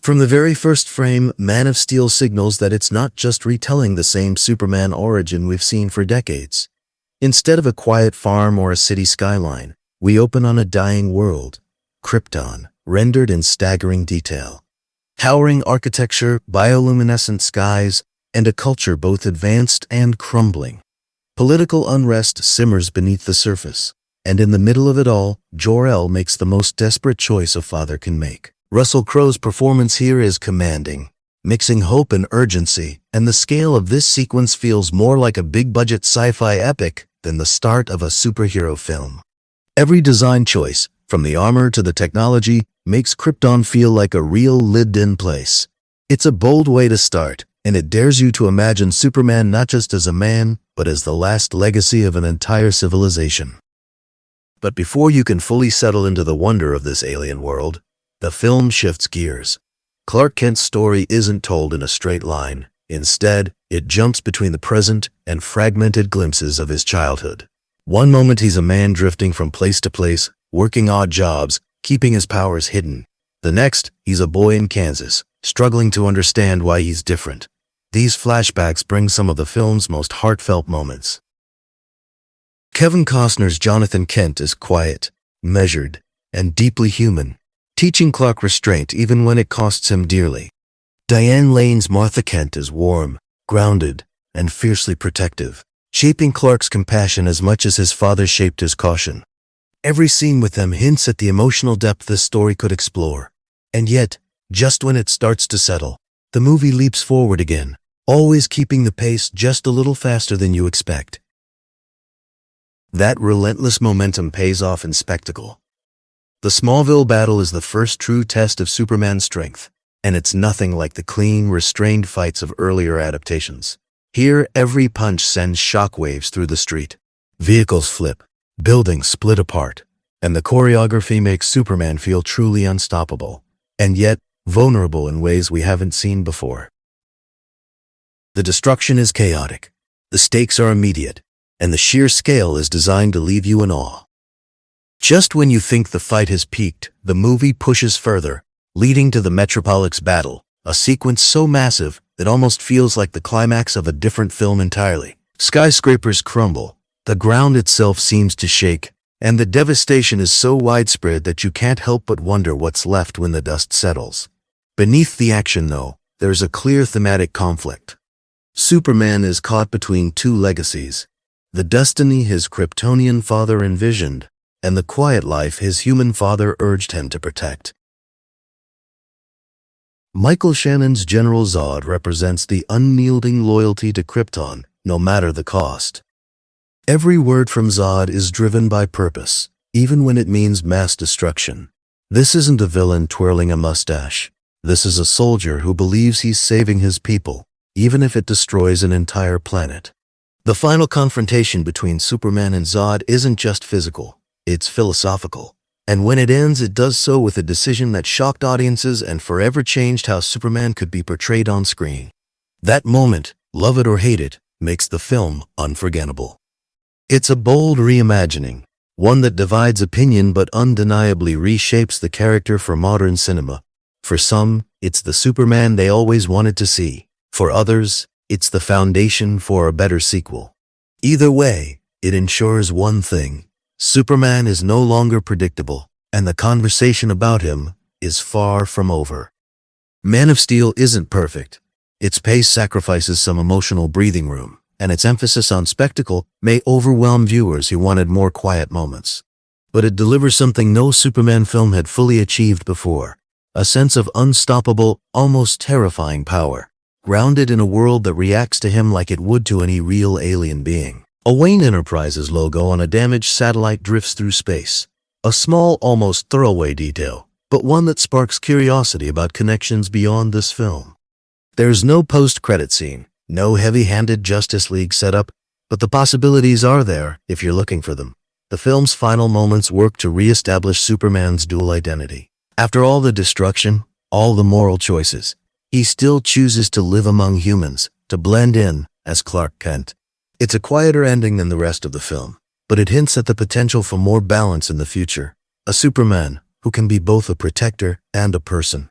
From the very first frame, Man of Steel signals that it's not just retelling the same Superman origin we've seen for decades. Instead of a quiet farm or a city skyline, we open on a dying world, Krypton, rendered in staggering detail. Towering architecture, bioluminescent skies, and a culture both advanced and crumbling. Political unrest simmers beneath the surface, and in the middle of it all, Jor-El makes the most desperate choice a father can make. Russell Crowe's performance here is commanding, mixing hope and urgency, and the scale of this sequence feels more like a big-budget sci-fi epic than the start of a superhero film. Every design choice, from the armor to the technology, makes Krypton feel like a real lived-in place. It's a bold way to start, and it dares you to imagine Superman not just as a man, but as the last legacy of an entire civilization. But before you can fully settle into the wonder of this alien world, the film shifts gears. Clark Kent's story isn't told in a straight line. Instead, it jumps between the present and fragmented glimpses of his childhood. One moment he's a man drifting from place to place, working odd jobs, keeping his powers hidden. The next, he's a boy in Kansas, struggling to understand why he's different. These flashbacks bring some of the film's most heartfelt moments. Kevin Costner's Jonathan Kent is quiet, measured, and deeply human, teaching Clark restraint even when it costs him dearly. Diane Lane's Martha Kent is warm, grounded, and fiercely protective, shaping Clark's compassion as much as his father shaped his caution. Every scene with them hints at the emotional depth this story could explore. And yet, just when it starts to settle, the movie leaps forward again, always keeping the pace just a little faster than you expect. That relentless momentum pays off in spectacle. The Smallville battle is the first true test of Superman's strength, and it's nothing like the clean, restrained fights of earlier adaptations. Here, every punch sends shockwaves through the street. Vehicles flip, buildings split apart, and the choreography makes Superman feel truly unstoppable, and yet vulnerable in ways we haven't seen before. The destruction is chaotic, the stakes are immediate, and the sheer scale is designed to leave you in awe. Just when you think the fight has peaked, the movie pushes further, leading to the Metropolis battle, a sequence so massive that almost feels like the climax of a different film entirely. Skyscrapers crumble, the ground itself seems to shake, and the devastation is so widespread that you can't help but wonder what's left when the dust settles. Beneath the action, though, there's a clear thematic conflict. Superman is caught between two legacies: the destiny his Kryptonian father envisioned, and the quiet life his human father urged him to protect. Michael Shannon's General Zod represents the unyielding loyalty to Krypton, no matter the cost. Every word from Zod is driven by purpose, even when it means mass destruction. This isn't a villain twirling a mustache. This is a soldier who believes he's saving his people, even if it destroys an entire planet. The final confrontation between Superman and Zod isn't just physical. It's philosophical, and when it ends, it does so with a decision that shocked audiences and forever changed how Superman could be portrayed on screen. That moment, love it or hate it, makes the film unforgettable. It's a bold reimagining, one that divides opinion but undeniably reshapes the character for modern cinema. For some, it's the Superman they always wanted to see. For others, it's the foundation for a better sequel. Either way, it ensures one thing: Superman is no longer predictable, and the conversation about him is far from over. Man of Steel isn't perfect. Its pace sacrifices some emotional breathing room, and its emphasis on spectacle may overwhelm viewers who wanted more quiet moments. But it delivers something no Superman film had fully achieved before: a sense of unstoppable, almost terrifying power, grounded in a world that reacts to him like it would to any real alien being. A Wayne Enterprises logo on a damaged satellite drifts through space. A small, almost throwaway detail, but one that sparks curiosity about connections beyond this film. There's no post-credit scene, no heavy-handed Justice League setup, but the possibilities are there if you're looking for them. The film's final moments work to re-establish Superman's dual identity. After all the destruction, all the moral choices, he still chooses to live among humans, to blend in as Clark Kent. It's a quieter ending than the rest of the film, but it hints at the potential for more balance in the future. A Superman who can be both a protector and a person.